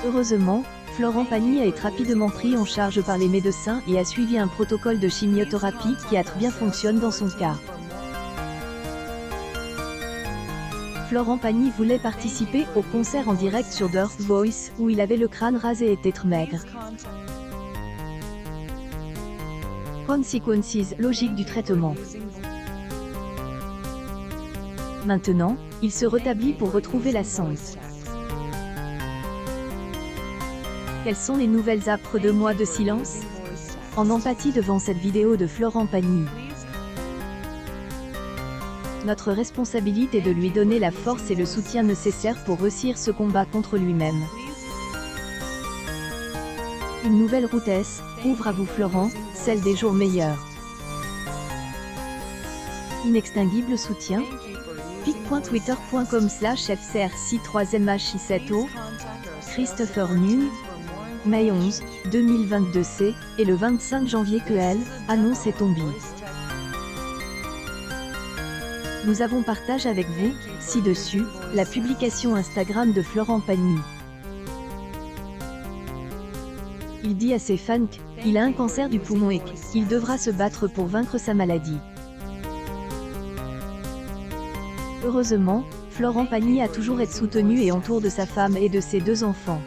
Heureusement, Florent Pagny a été rapidement pris en charge par les médecins et a suivi un protocole de chimiothérapie qui a très bien fonctionné dans son cas. Florent Pagny voulait participer au concert en direct sur The Voice, où il avait le crâne rasé et était très maigre. Consequences logiques du traitement. Maintenant, il se rétablit pour retrouver la santé. Quelles sont les nouvelles après 2 mois de silence? En empathie devant cette vidéo de Florent Pagny. Notre responsabilité est de lui donner la force et le soutien nécessaire pour réussir ce combat contre lui-même. Une nouvelle route ouvre à vous Florent, celle des jours meilleurs. Inextinguible soutien. pic.twitter.com/FCRC3MHI7O. Christopher Nune. Mai 11, 2022 C, et le 25 janvier que elle annonce est tombée. Nous avons partagé avec vous, ci-dessus, la publication Instagram de Florent Pagny. Il dit à ses fans qu'il a un cancer du poumon et qu'il devra se battre pour vaincre sa maladie. Heureusement, Florent Pagny a toujours été soutenu et entouré de sa femme et de ses 2 enfants.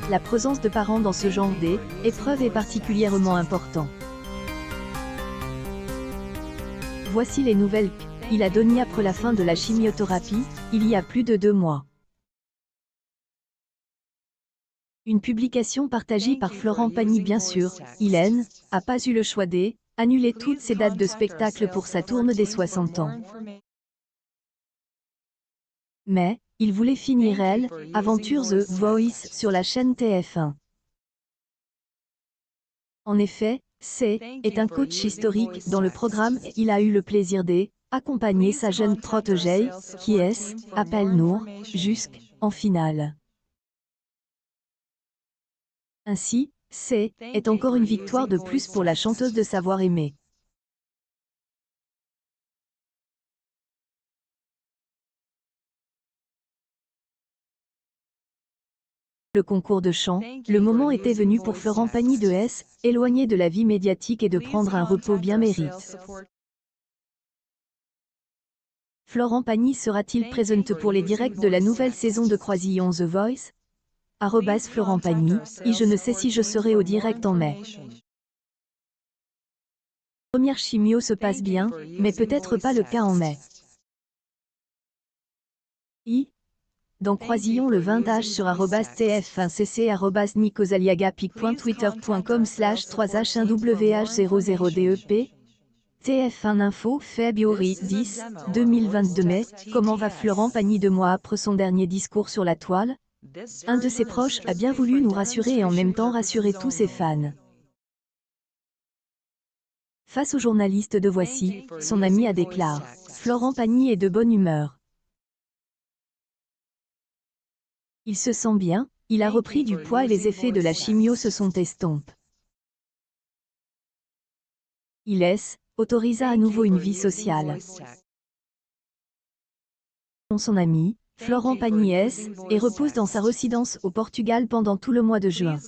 La présence de parents dans ce genre d'épreuve est particulièrement importante. Voici les nouvelles qu'il a données après la fin de la chimiothérapie, il y a plus de 2 mois. Une publication partagée par Florent Pagny bien sûr, il n'a pas eu le choix d'annuler toutes ses dates de spectacle pour sa tournée des 60 ans. Mais, il voulait finir aventure The Voice sur la chaîne TF1. En effet, est un coach historique dans le programme et il a eu le plaisir d'accompagner sa jeune protégée, qui s'appelle Nour, jusqu'en finale. Ainsi, est encore une victoire de plus pour la chanteuse de savoir aimer. Le concours de chant, le moment était venu pour Florent Pagny de éloigner de la vie médiatique et de prendre un repos bien mérite. Florent Pagny sera-t-il présent pour les directs de la nouvelle saison de Croisillon The Voice? @Florent Pagny, je ne sais si je serai au direct en mai. Première chimio se passe bien, mais peut-être pas le cas en mai. Dans Croisillon le 20h sur @TF1cc @NicosAliaga pic.twitter.com/3h1WH00DEP. TF1 Info Février 10, 2022 mai. Comment va Florent Pagny 2 mois après son dernier discours sur la toile? Un de ses proches a bien voulu nous rassurer et en même temps rassurer tous ses fans. Face aux journalistes de Voici, son ami a déclaré « Florent Pagny est de bonne humeur. Il se sent bien, il a repris du poids et les effets de la chimio se sont estompés. Il autorisa à nouveau une vie sociale. Son ami, Florent Pagny et repose dans sa résidence au Portugal pendant tout le mois de juin.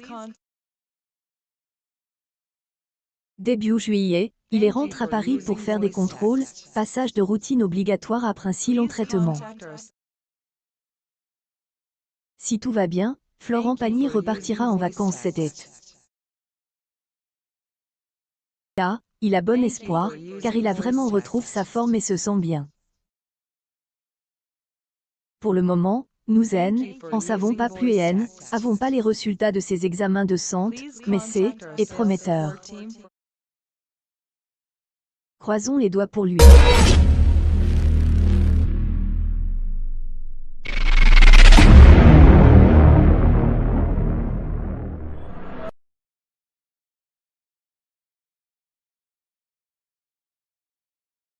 Début juillet, il rentre à Paris pour faire des contrôles, passage de routine obligatoire après un si long traitement. Si tout va bien, Florent Pagny repartira en vacances cet été. Là, il a bon espoir, car il a vraiment retrouvé sa forme et se sent bien. Pour le moment, nous en savons pas plus et avons pas les résultats de ses examens de santé, mais est prometteur. Croisons les doigts pour lui.